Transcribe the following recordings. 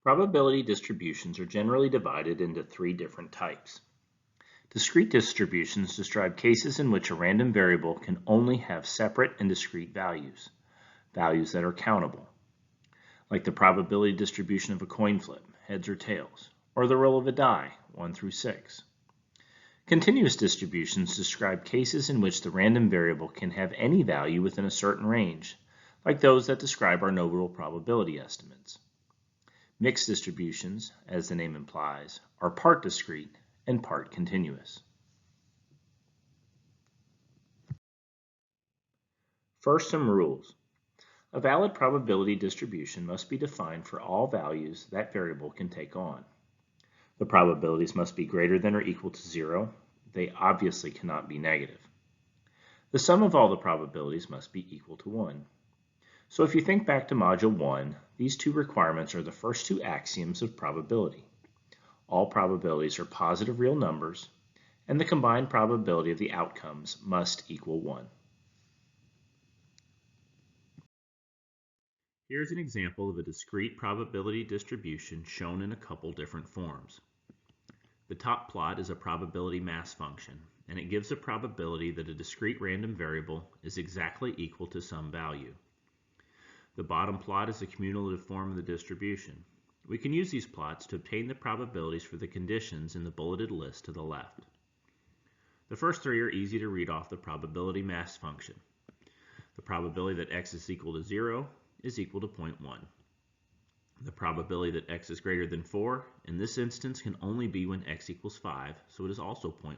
Probability distributions are generally divided into three different types. Discrete distributions describe cases in which a random variable can only have separate and discrete values, values that are countable, like the probability distribution of a coin flip, heads or tails, or the roll of a die, 1 through 6. Continuous distributions describe cases in which the random variable can have any value within a certain range, like those that describe our no-rule probability estimates. Mixed distributions, as the name implies, are part discrete and part continuous. First, some rules. A valid probability distribution must be defined for all values that variable can take on. The probabilities must be greater than or equal to 0. They obviously cannot be negative. The sum of all the probabilities must be equal to 1. So if you think back to Module 1, these two requirements are the first two axioms of probability. All probabilities are positive real numbers, and the combined probability of the outcomes must equal 1. Here's an example of a discrete probability distribution shown in a couple different forms. The top plot is a probability mass function, and it gives a probability that a discrete random variable is exactly equal to some value. The bottom plot is a cumulative form of the distribution. We can use these plots to obtain the probabilities for the conditions in the bulleted list to the left. The first three are easy to read off the probability mass function. The probability that x is equal to 0 is equal to 0.1. The probability that x is greater than 4 in this instance can only be when x equals 5, so it is also 0.1.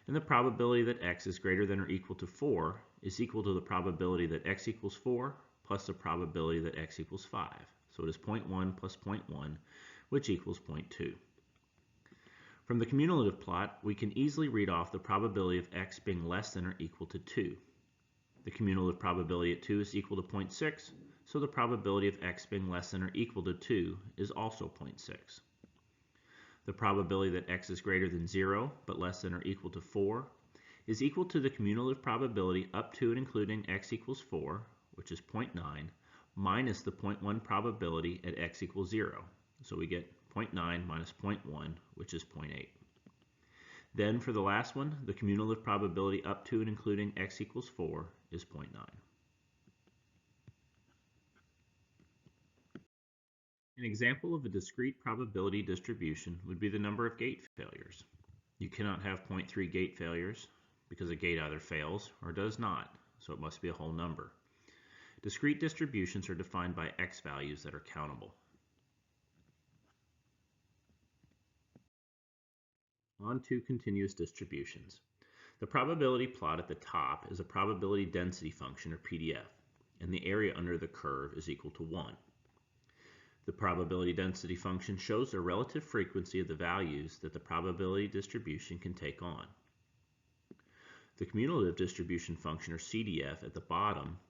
And the probability that x is greater than or equal to 4 is equal to the probability that x equals 4 plus the probability that x equals 5. So it is 0.1 plus 0.1, which equals 0.2. From the cumulative plot, we can easily read off the probability of x being less than or equal to 2. The cumulative probability at 2 is equal to 0.6, so the probability of x being less than or equal to 2 is also 0.6. The probability that x is greater than 0 but less than or equal to 4 is equal to the cumulative probability up to and including x equals 4, which is 0.9, minus the 0.1 probability at x equals 0. So we get 0.9 minus 0.1, which is 0.8. Then for the last one, the cumulative probability up to and including x equals 4 is 0.9. An example of a discrete probability distribution would be the number of gate failures. You cannot have 0.3 gate failures because a gate either fails or does not, so it must be a whole number. Discrete distributions are defined by x values that are countable. On to continuous distributions. The probability plot at the top is a probability density function, or PDF, and the area under the curve is equal to 1. The probability density function shows the relative frequency of the values that the probability distribution can take on. The cumulative distribution function, or CDF, at the bottom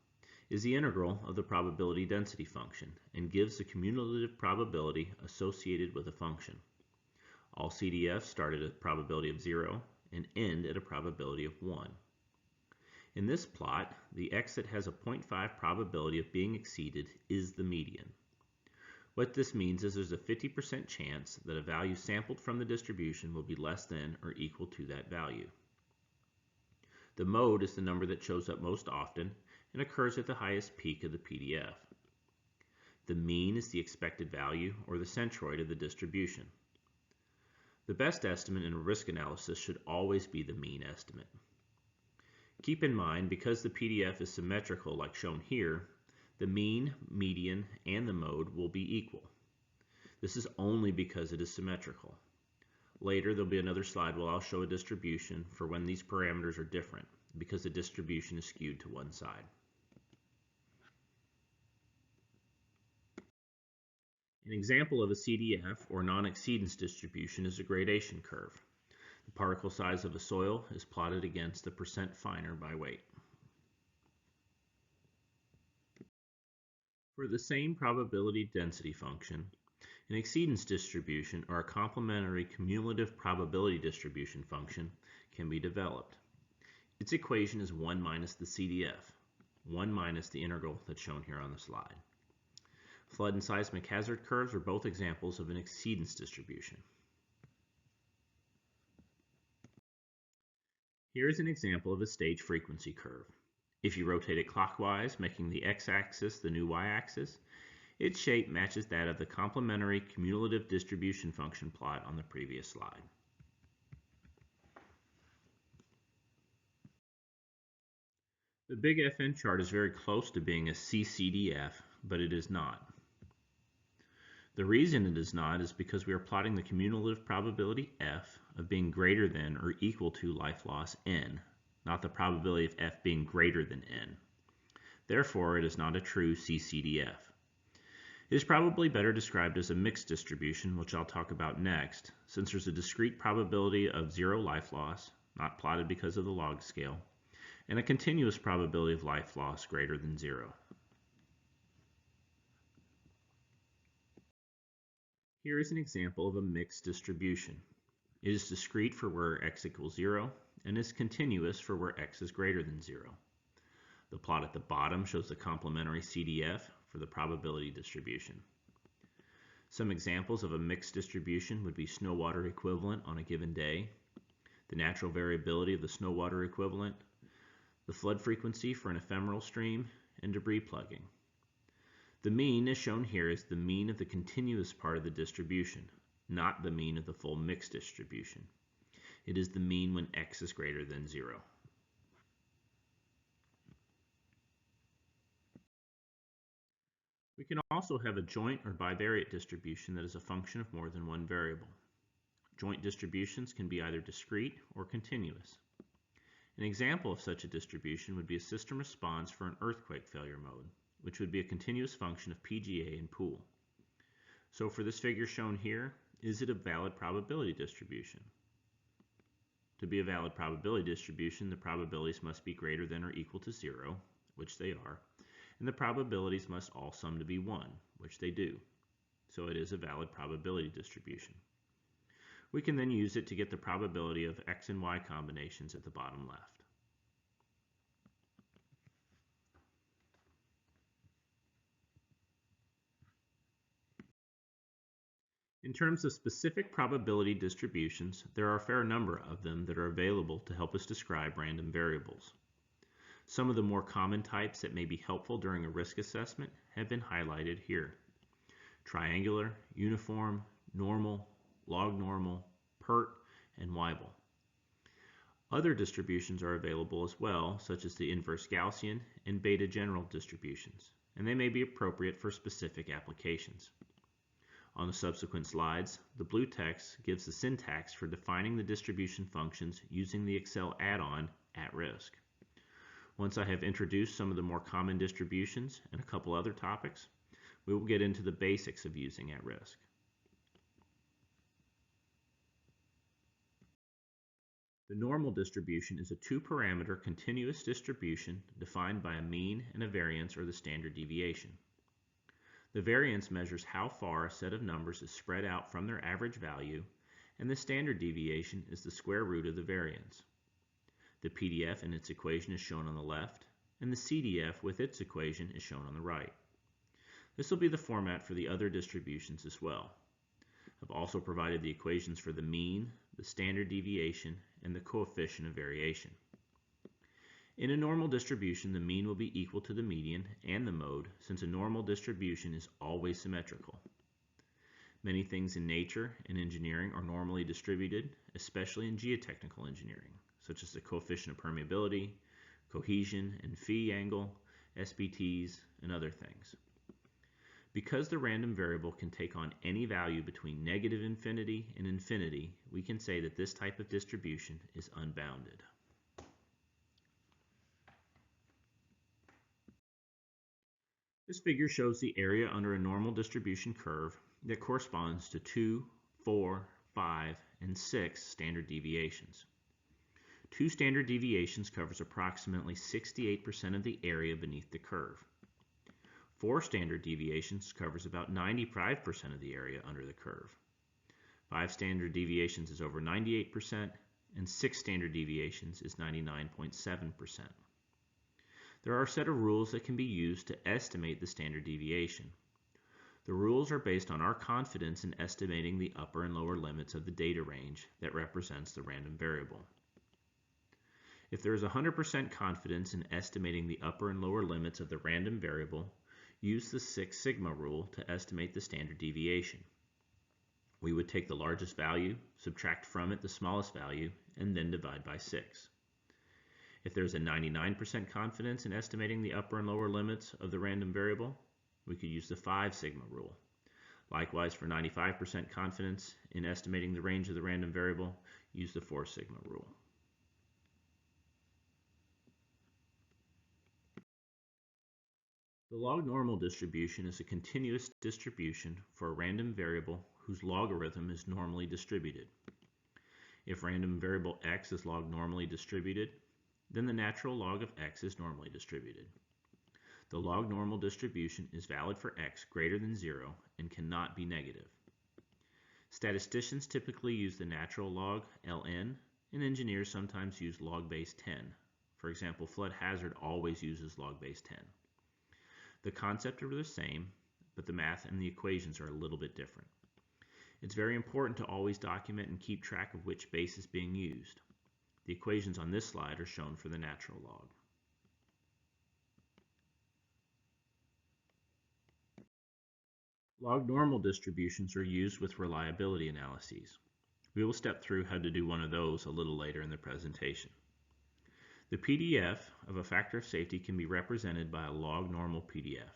is the integral of the probability density function and gives the cumulative probability associated with a function. All CDFs start at a probability of 0 and end at a probability of 1. In this plot, the x that has a 0.5 probability of being exceeded is the median. What this means is there's a 50% chance that a value sampled from the distribution will be less than or equal to that value. The mode is the number that shows up most often and occurs at the highest peak of the PDF. The mean is the expected value, or the centroid, of the distribution. The best estimate in a risk analysis should always be the mean estimate. Keep in mind, because the PDF is symmetrical like shown here, the mean, median, and the mode will be equal. This is only because it is symmetrical. Later, there'll be another slide where I'll show a distribution for when these parameters are different, because the distribution is skewed to one side. An example of a CDF, or non-exceedance distribution, is a gradation curve. The particle size of a soil is plotted against the percent finer by weight. For the same probability density function, an exceedance distribution, or a complementary cumulative probability distribution function, can be developed. Its equation is 1 minus the CDF, 1 minus the integral that's shown here on the slide. Flood and seismic hazard curves are both examples of an exceedance distribution. Here is an example of a stage frequency curve. If you rotate it clockwise, making the x-axis the new y-axis, its shape matches that of the complementary cumulative distribution function plot on the previous slide. The big FN chart is very close to being a CCDF, but it is not. The reason it is not is because we are plotting the cumulative probability F of being greater than or equal to life loss N, not the probability of F being greater than N. Therefore, it is not a true CCDF. It is probably better described as a mixed distribution, which I'll talk about next, since there's a discrete probability of zero life loss, not plotted because of the log scale, and a continuous probability of life loss greater than zero. Here is an example of a mixed distribution. It is discrete for where x equals 0 and is continuous for where x is greater than 0. The plot at the bottom shows the complementary CDF for the probability distribution. Some examples of a mixed distribution would be snow water equivalent on a given day, the natural variability of the snow water equivalent, the flood frequency for an ephemeral stream, and debris plugging. The mean, as shown here, is the mean of the continuous part of the distribution, not the mean of the full mixed distribution. It is the mean when x is greater than 0. We can also have a joint or bivariate distribution that is a function of more than one variable. Joint distributions can be either discrete or continuous. An example of such a distribution would be a system response for an earthquake failure mode, which would be a continuous function of PGA and pool. So for this figure shown here, is it a valid probability distribution? To be a valid probability distribution, the probabilities must be greater than or equal to 0, which they are, and the probabilities must all sum to be 1, which they do. So it is a valid probability distribution. We can then use it to get the probability of x and y combinations at the bottom left. In terms of specific probability distributions, there are a fair number of them that are available to help us describe random variables. Some of the more common types that may be helpful during a risk assessment have been highlighted here: triangular, uniform, normal, log normal, PERT, and Weibull. Other distributions are available as well, such as the inverse Gaussian and beta general distributions, and they may be appropriate for specific applications. On the subsequent slides, the blue text gives the syntax for defining the distribution functions using the Excel add-on @risk. Once I have introduced some of the more common distributions and a couple other topics, we will get into the basics of using @risk. The normal distribution is a two-parameter continuous distribution defined by a mean and a variance, or the standard deviation. The variance measures how far a set of numbers is spread out from their average value, and the standard deviation is the square root of the variance. The PDF and its equation is shown on the left, and the CDF with its equation is shown on the right. This will be the format for the other distributions as well. I've also provided the equations for the mean, the standard deviation, and the coefficient of variation. In a normal distribution, the mean will be equal to the median and the mode, since a normal distribution is always symmetrical. Many things in nature and engineering are normally distributed, especially in geotechnical engineering, such as the coefficient of permeability, cohesion and phi angle, SBTs, and other things. Because the random variable can take on any value between negative infinity and infinity, we can say that this type of distribution is unbounded. This figure shows the area under a normal distribution curve that corresponds to 2, 4, 5, and 6 standard deviations. 2 standard deviations covers approximately 68% of the area beneath the curve. 4 standard deviations covers about 95% of the area under the curve. 5 standard deviations is over 98%, and 6 standard deviations is 99.7%. There are a set of rules that can be used to estimate the standard deviation. The rules are based on our confidence in estimating the upper and lower limits of the data range that represents the random variable. If there is 100% confidence in estimating the upper and lower limits of the random variable, use the 6 sigma rule to estimate the standard deviation. We would take the largest value, subtract from it the smallest value, and then divide by 6. If there's a 99% confidence in estimating the upper and lower limits of the random variable, we could use the 5 sigma rule. Likewise, for 95% confidence in estimating the range of the random variable, use the 4 sigma rule. The log normal distribution is a continuous distribution for a random variable whose logarithm is normally distributed. If random variable x is log normally distributed, then the natural log of x is normally distributed. The log normal distribution is valid for x greater than 0 and cannot be negative. Statisticians typically use the natural log, ln, and engineers sometimes use log base 10. For example, flood hazard always uses log base 10. The concepts are the same, but the math and the equations are a little bit different. It's very important to always document and keep track of which base is being used. The equations on this slide are shown for the natural log. Log normal distributions are used with reliability analyses. We will step through how to do one of those a little later in the presentation. The PDF of a factor of safety can be represented by a log normal PDF.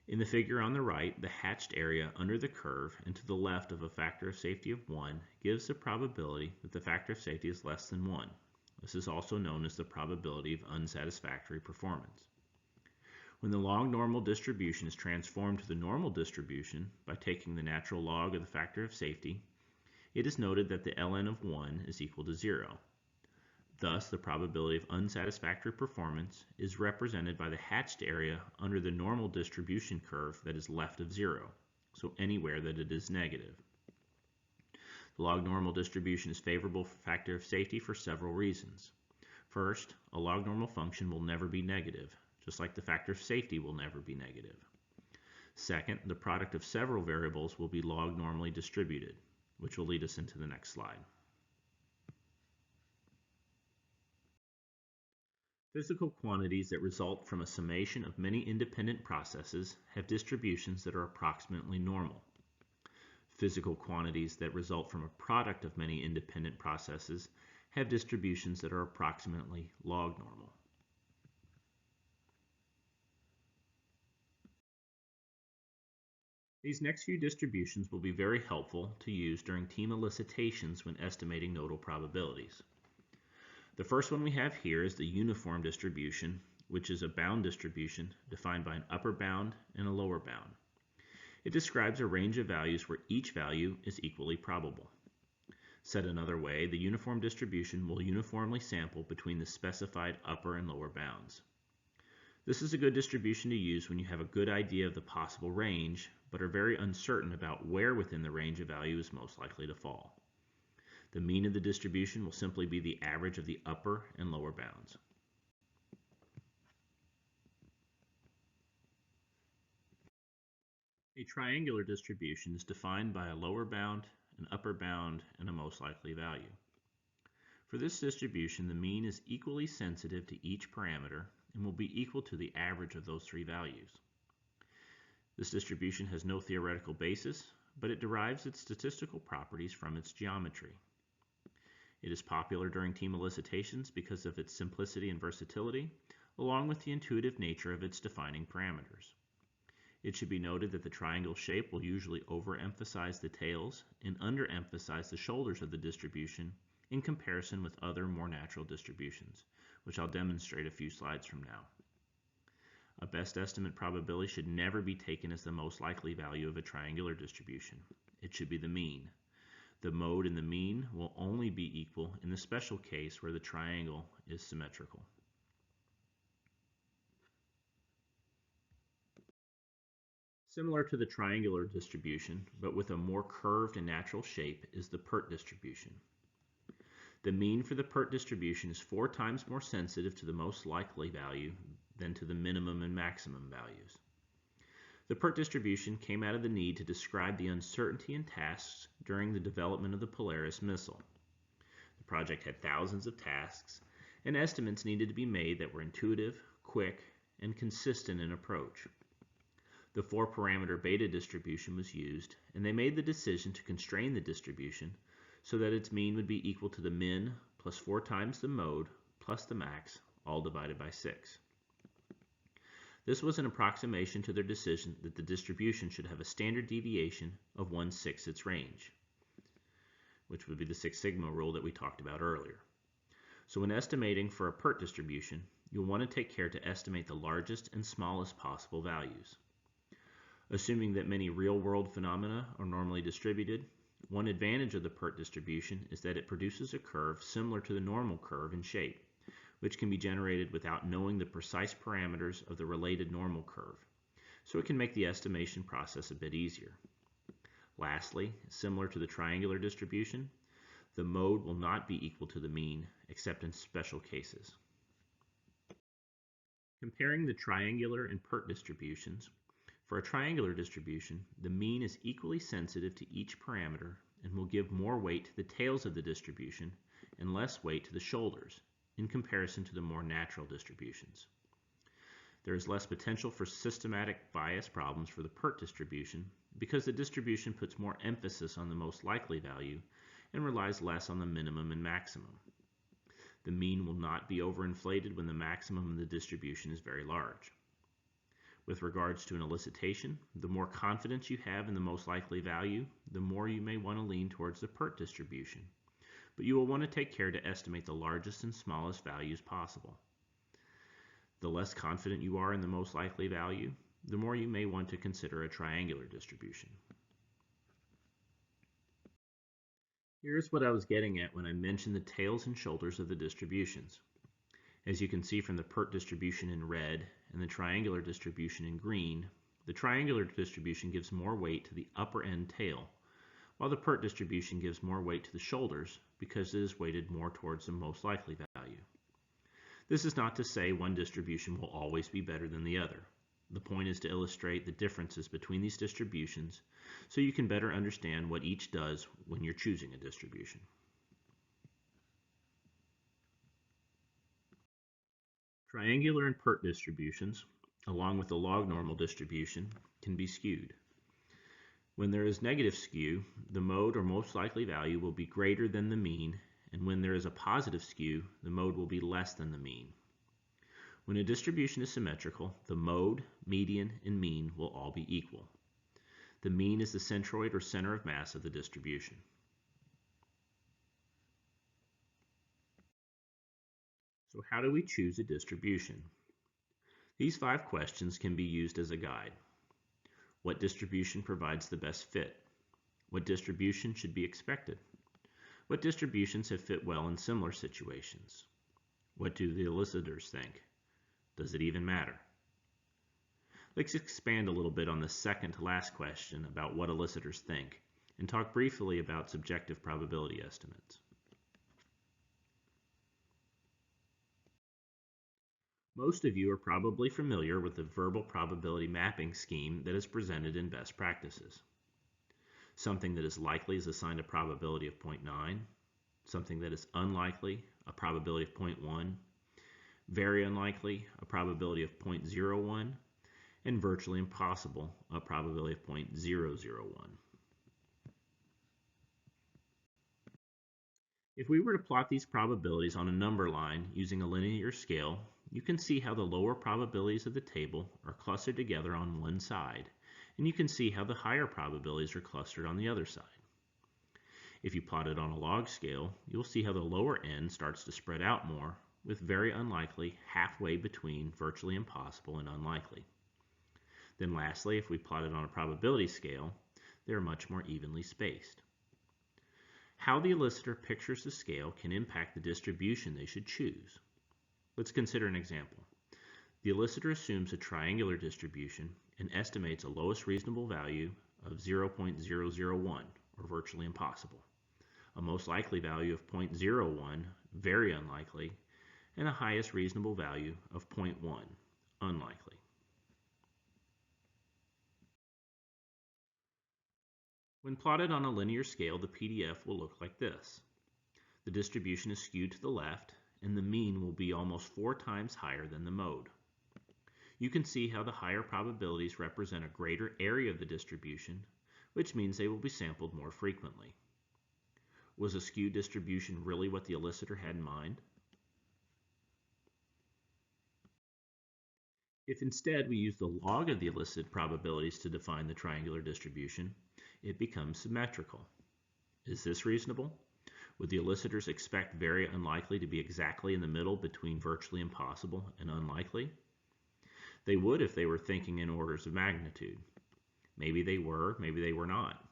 In the figure on the right, the hatched area under the curve and to the left of a factor of safety of 1 gives the probability that the factor of safety is less than 1. This is also known as the probability of unsatisfactory performance. When the log normal distribution is transformed to the normal distribution by taking the natural log of the factor of safety, it is noted that the ln of 1 is equal to 0. Thus, the probability of unsatisfactory performance is represented by the hatched area under the normal distribution curve that is left of 0, so anywhere that it is negative. The log normal distribution is favorable for factor of safety for several reasons. First, a log normal function will never be negative, just like the factor of safety will never be negative. Second, the product of several variables will be log normally distributed, which will lead us into the next slide. Physical quantities that result from a summation of many independent processes have distributions that are approximately normal. Physical quantities that result from a product of many independent processes have distributions that are approximately log normal. These next few distributions will be very helpful to use during team elicitations when estimating nodal probabilities. The first one we have here is the uniform distribution, which is a bound distribution defined by an upper bound and a lower bound. It describes a range of values where each value is equally probable. Said another way, the uniform distribution will uniformly sample between the specified upper and lower bounds. This is a good distribution to use when you have a good idea of the possible range, but are very uncertain about where within the range a value is most likely to fall. The mean of the distribution will simply be the average of the upper and lower bounds. A triangular distribution is defined by a lower bound, an upper bound, and a most likely value. For this distribution, the mean is equally sensitive to each parameter and will be equal to the average of those three values. This distribution has no theoretical basis, but it derives its statistical properties from its geometry. It is popular during team elicitations because of its simplicity and versatility, along with the intuitive nature of its defining parameters. It should be noted that the triangle shape will usually overemphasize the tails and underemphasize the shoulders of the distribution in comparison with other more natural distributions, which I'll demonstrate a few slides from now. A best estimate probability should never be taken as the most likely value of a triangular distribution. It should be the mean. The mode and the mean will only be equal in the special case where the triangle is symmetrical. Similar to the triangular distribution, but with a more curved and natural shape, is the PERT distribution. The mean for the PERT distribution is 4 times more sensitive to the most likely value than to the minimum and maximum values. The PERT distribution came out of the need to describe the uncertainty in tasks during the development of the Polaris missile. The project had thousands of tasks, and estimates needed to be made that were intuitive, quick, and consistent in approach. The 4-parameter beta distribution was used, and they made the decision to constrain the distribution so that its mean would be equal to the min plus 4 times the mode plus the max, all divided by 6. This was an approximation to their decision that the distribution should have a standard deviation of 1/6 its range, which would be the Six Sigma rule that we talked about earlier. So when estimating for a PERT distribution, you'll want to take care to estimate the largest and smallest possible values. Assuming that many real-world phenomena are normally distributed, one advantage of the PERT distribution is that it produces a curve similar to the normal curve in shape, which can be generated without knowing the precise parameters of the related normal curve, so it can make the estimation process a bit easier. Lastly, similar to the triangular distribution, the mode will not be equal to the mean, except in special cases. Comparing the triangular and PERT distributions, for a triangular distribution, the mean is equally sensitive to each parameter and will give more weight to the tails of the distribution and less weight to the shoulders, in comparison to the more natural distributions. There is less potential for systematic bias problems for the PERT distribution because the distribution puts more emphasis on the most likely value and relies less on the minimum and maximum. The mean will not be overinflated when the maximum of the distribution is very large. With regards to an elicitation, the more confidence you have in the most likely value, the more you may want to lean towards the PERT distribution, but you will want to take care to estimate the largest and smallest values possible. The less confident you are in the most likely value, the more you may want to consider a triangular distribution. Here's what I was getting at when I mentioned the tails and shoulders of the distributions. As you can see from the PERT distribution in red and the triangular distribution in green, the triangular distribution gives more weight to the upper end tail, while the PERT distribution gives more weight to the shoulders because it is weighted more towards the most likely value. This is not to say one distribution will always be better than the other. The point is to illustrate the differences between these distributions so you can better understand what each does when you're choosing a distribution. Triangular and PERT distributions, along with the log normal distribution, can be skewed. When there is negative skew, the mode or most likely value will be greater than the mean, and when there is a positive skew, the mode will be less than the mean. When a distribution is symmetrical, the mode, median, and mean will all be equal. The mean is the centroid or center of mass of the distribution. So how do we choose a distribution? These 5 questions can be used as a guide. What distribution provides the best fit? What distribution should be expected? What distributions have fit well in similar situations? What do the elicitors think? Does it even matter? Let's expand a little bit on the second to last question about what elicitors think and talk briefly about subjective probability estimates. Most of you are probably familiar with the verbal probability mapping scheme that is presented in best practices. Something that is likely is assigned a probability of 0.9, something that is unlikely, a probability of 0.1, very unlikely, a probability of 0.01, and virtually impossible, a probability of 0.001. If we were to plot these probabilities on a number line using a linear scale, you can see how the lower probabilities of the table are clustered together on one side, and you can see how the higher probabilities are clustered on the other side. If you plot it on a log scale, you'll see how the lower end starts to spread out more, with very unlikely halfway between virtually impossible and unlikely. Then lastly, if we plot it on a probability scale, they are much more evenly spaced. How the elicitor pictures the scale can impact the distribution they should choose. Let's consider an example. The elicitor assumes a triangular distribution and estimates a lowest reasonable value of 0.001, or virtually impossible, a most likely value of 0.01, very unlikely, and a highest reasonable value of 0.1, unlikely. When plotted on a linear scale, the PDF will look like this. The distribution is skewed to the left, and the mean will be almost 4 times higher than the mode. You can see how the higher probabilities represent a greater area of the distribution, which means they will be sampled more frequently. Was a skewed distribution really what the elicitor had in mind? If instead we use the log of the elicited probabilities to define the triangular distribution, it becomes symmetrical. Is this reasonable? Would the elicitors expect very unlikely to be exactly in the middle between virtually impossible and unlikely? They would if they were thinking in orders of magnitude. Maybe they were, maybe they were not.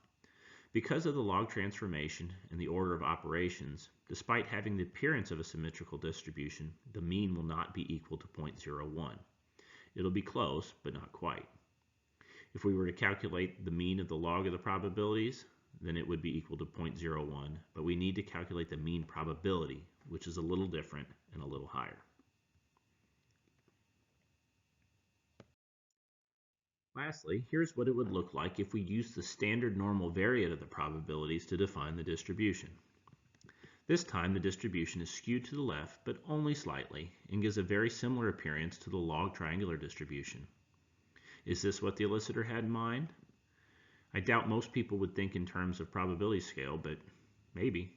Because of the log transformation and the order of operations, despite having the appearance of a symmetrical distribution, the mean will not be equal to 0.01. It'll be close, but not quite. If we were to calculate the mean of the log of the probabilities, then it would be equal to 0.01, but we need to calculate the mean probability, which is a little different and a little higher. Lastly, here's what it would look like if we use the standard normal variate of the probabilities to define the distribution. This time the distribution is skewed to the left, but only slightly, and gives a very similar appearance to the log triangular distribution. Is this what the elicitor had in mind? I doubt most people would think in terms of probability scale, but maybe.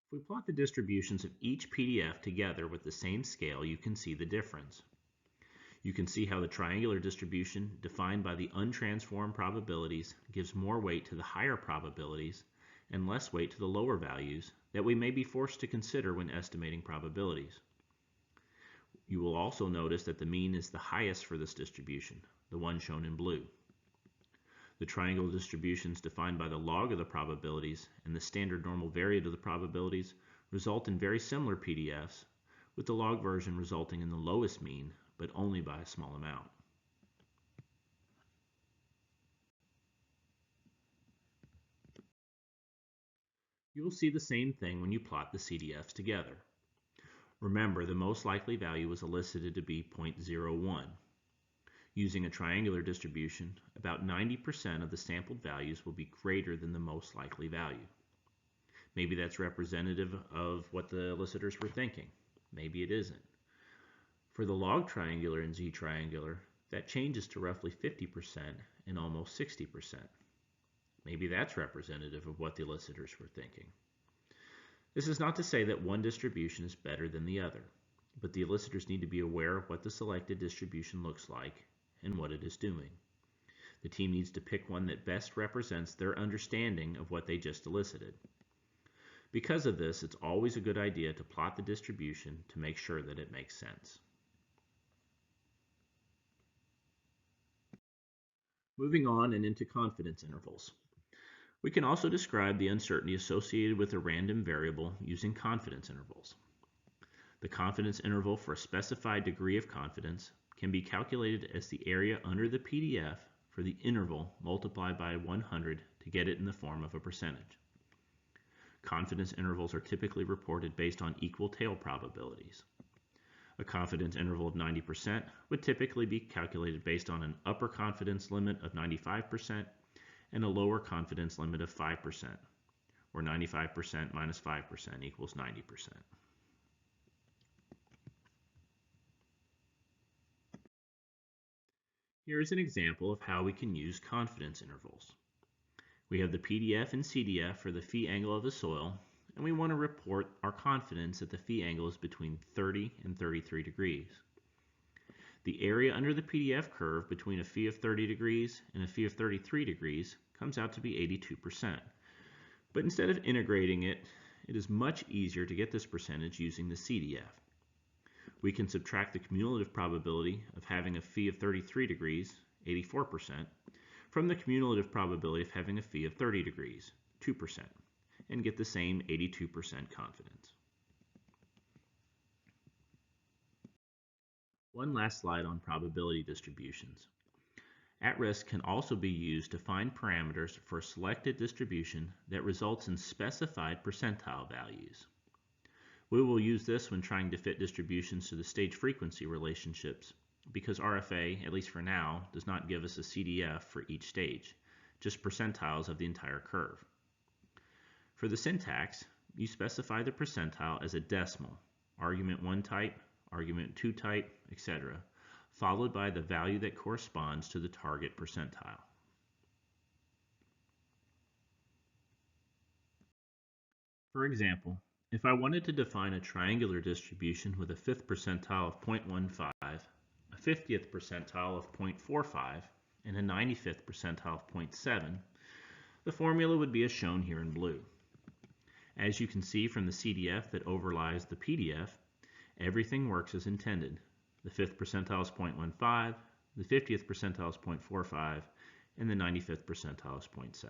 If we plot the distributions of each PDF together with the same scale, you can see the difference. You can see how the triangular distribution, defined by the untransformed probabilities, gives more weight to the higher probabilities and less weight to the lower values that we may be forced to consider when estimating probabilities. You will also notice that the mean is the highest for this distribution, the one shown in blue. The triangle distributions defined by the log of the probabilities and the standard normal variate of the probabilities result in very similar PDFs, with the log version resulting in the lowest mean, but only by a small amount. You will see the same thing when you plot the CDFs together. Remember, the most likely value was elicited to be 0.01. Using a triangular distribution, about 90% of the sampled values will be greater than the most likely value. Maybe that's representative of what the elicitors were thinking. Maybe it isn't. For the log triangular and Z triangular, that changes to roughly 50% and almost 60%. Maybe that's representative of what the elicitors were thinking. This is not to say that one distribution is better than the other, but the elicitors need to be aware of what the selected distribution looks like and what it is doing. The team needs to pick one that best represents their understanding of what they just elicited. Because of this, it's always a good idea to plot the distribution to make sure that it makes sense. Moving on and into confidence intervals. We can also describe the uncertainty associated with a random variable using confidence intervals. The confidence interval for a specified degree of confidence can be calculated as the area under the PDF for the interval multiplied by 100 to get it in the form of a percentage. Confidence intervals are typically reported based on equal tail probabilities. A confidence interval of 90% would typically be calculated based on an upper confidence limit of 95% and a lower confidence limit of 5%, where 95% minus 5% equals 90%. Here is an example of how we can use confidence intervals. We have the PDF and CDF for the phi angle of the soil, and we want to report our confidence that the phi angle is between 30 and 33 degrees. The area under the PDF curve between a phi of 30 degrees and a phi of 33 degrees comes out to be 82%. But instead of integrating it, it is much easier to get this percentage using the CDF. We can subtract the cumulative probability of having a phi of 33 degrees, 84%, from the cumulative probability of having a phi of 30 degrees, 2%, and get the same 82% confidence. One last slide on probability distributions. At-risk can also be used to find parameters for a selected distribution that results in specified percentile values. We will use this when trying to fit distributions to the stage frequency relationships because RFA, at least for now, does not give us a CDF for each stage, just percentiles of the entire curve. For the syntax, you specify the percentile as a decimal, argument 1 type, argument 2 type, etc., followed by the value that corresponds to the target percentile. For example, if I wanted to define a triangular distribution with a 5th percentile of 0.15, a 50th percentile of 0.45, and a 95th percentile of 0.7, the formula would be as shown here in blue. As you can see from the CDF that overlies the PDF, everything works as intended. The 5th percentile is 0.15, the 50th percentile is 0.45, and the 95th percentile is 0.7.